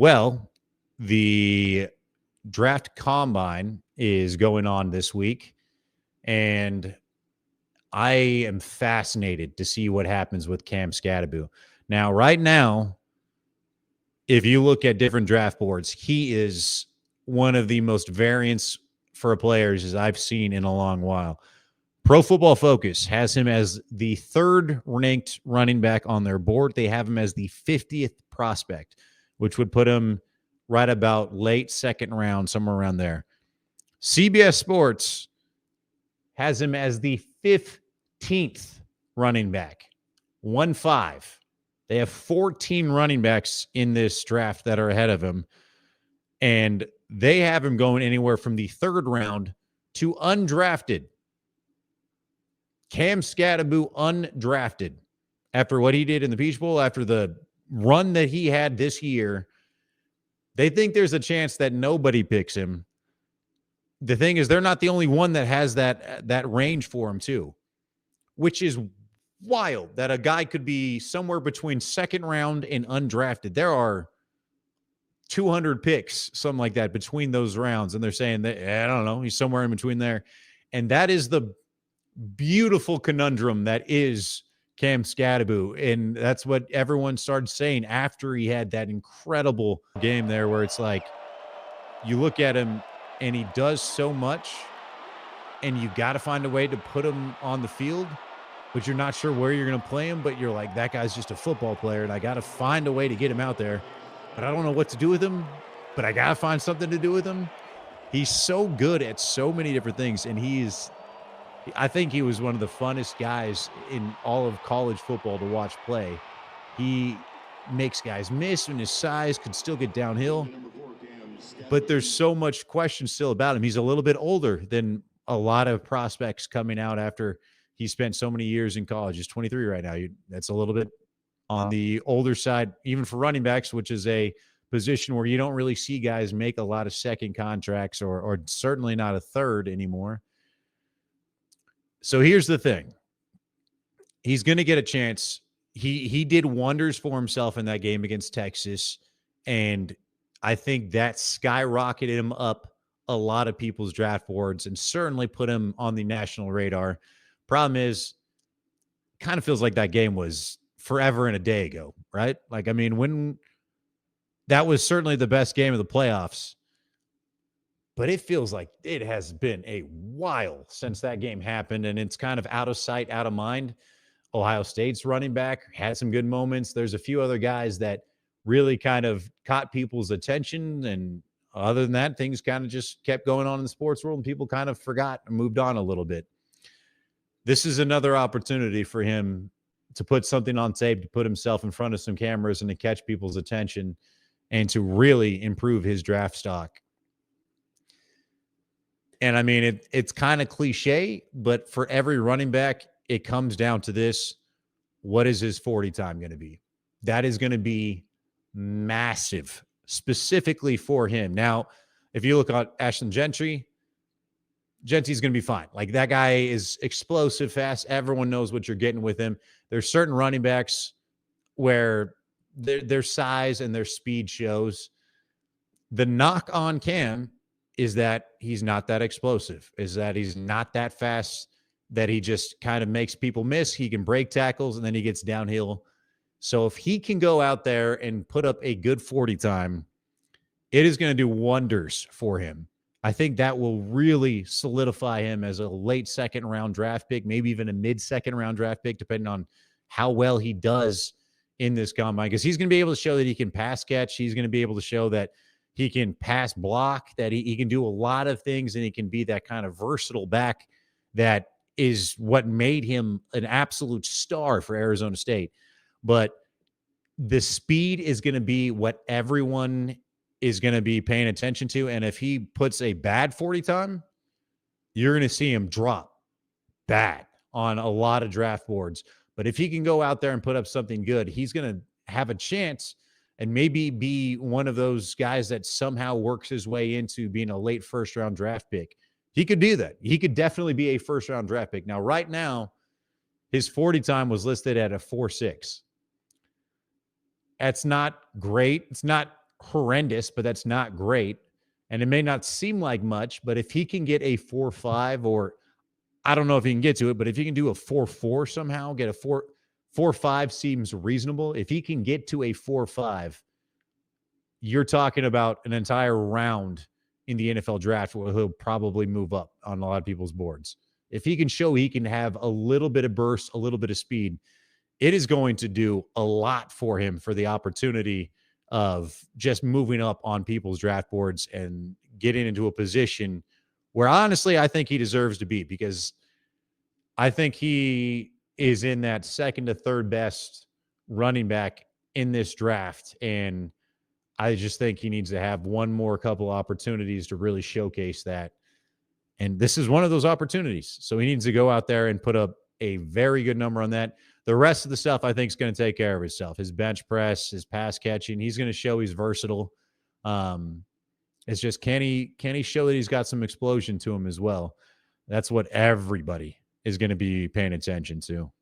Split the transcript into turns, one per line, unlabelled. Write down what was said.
Well, the draft combine is going on this week, and I am fascinated to see what happens with Cam Skattebo. Now, right now, if you look at different draft boards, he is one of the most variance for players as I've seen in a long while. Pro Football Focus has him as the third ranked running back on their board. They have him as the 50th prospect, which would put him right about late second round, somewhere around there. CBS Sports has him as the 15th running back, 1-5. They have 14 running backs in this draft that are ahead of him, and they have him going anywhere from the third round to undrafted. Cam Skattebo undrafted after what he did in the Peach Bowl, after the run that he had this year. They think there's a chance that nobody picks him. The thing is, they're not the only one that has that range for him too, which is wild that a guy could be somewhere between second round and undrafted. There are 200 picks, something like that, between those rounds, and they're saying that, I don't know, he's somewhere in between there. And that is the beautiful conundrum that is Cam Skattebo, and that's what everyone started saying after he had that incredible game there, where it's like you look at him and he does so much, and you got to find a way to put him on the field, but you're not sure where you're going to play him. But you're like, that guy's just a football player, and I got to find a way to get him out there, but I don't know what to do with him, but I got to find something to do with him. He's so good at so many different things, and I think he was one of the funnest guys in all of college football to watch play. He makes guys miss, and his size could still get downhill. But there's so much question still about him. He's a little bit older than a lot of prospects coming out after he spent so many years in college. He's 23 right now. That's a little bit on the older side, even for running backs, which is a position where you don't really see guys make a lot of second contracts or certainly not a third anymore. So here's the thing. He's going to get a chance. He did wonders for himself in that game against Texas, and I think that skyrocketed him up a lot of people's draft boards and certainly put him on the national radar. Problem is, kind of feels like that game was forever and a day ago, right? Like, I mean, when that was certainly the best game of the playoffs, but it feels like it has been a while since that game happened, and it's kind of out of sight, out of mind. Ohio State's running back had some good moments. There's a few other guys that really kind of caught people's attention, and other than that, things kind of just kept going on in the sports world, and people kind of forgot and moved on a little bit. This is another opportunity for him to put something on tape, to put himself in front of some cameras and to catch people's attention and to really improve his draft stock. And I mean, it's kind of cliche, but for every running back, it comes down to this. What is his 40 time going to be? That is going to be massive, specifically for him. Now, if you look at Ashton Gentry's going to be fine. Like, that guy is explosive, fast. Everyone knows what you're getting with him. There's certain running backs where their size and their speed shows. The knock on Cam is that he's not that explosive, is that he's not that fast, that he just kind of makes people miss. He can break tackles, and then he gets downhill. So if he can go out there and put up a good 40 time, it is going to do wonders for him. I think that will really solidify him as a late second round draft pick, maybe even a mid second round draft pick, depending on how well he does in this combine, because he's going to be able to show that he can pass catch. He's going to be able to show that he can pass block, that he can do a lot of things, and he can be that kind of versatile back that is what made him an absolute star for Arizona State. But the speed is going to be what everyone is going to be paying attention to. And if he puts a bad 40 time, you're going to see him drop bad on a lot of draft boards. But if he can go out there and put up something good, he's going to have a chance and maybe be one of those guys that somehow works his way into being a late first round draft pick. He could do that. He could definitely be a first round draft pick. Now, right now, his 40 time was listed at a 4.6. That's not great. It's not horrendous, but that's not great. And it may not seem like much, but if he can get a 4.5, or I don't know if he can get to it, but if he can do a 4.4 somehow, get a 4.5 seems reasonable. If he can get to a 4.5, you're talking about an entire round in the NFL draft where he'll probably move up on a lot of people's boards. If he can show he can have a little bit of burst, a little bit of speed, it is going to do a lot for him for the opportunity of just moving up on people's draft boards and getting into a position where honestly I think he deserves to be, because I think he is in that second to third best running back in this draft. And I just think he needs to have one more couple opportunities to really showcase that. And this is one of those opportunities. So he needs to go out there and put up a very good number on that. The rest of the stuff I think is going to take care of itself. His bench press, his pass catching, he's going to show he's versatile. It's just, can he show that he's got some explosion to him as well? That's what everybody is going to be paying attention to.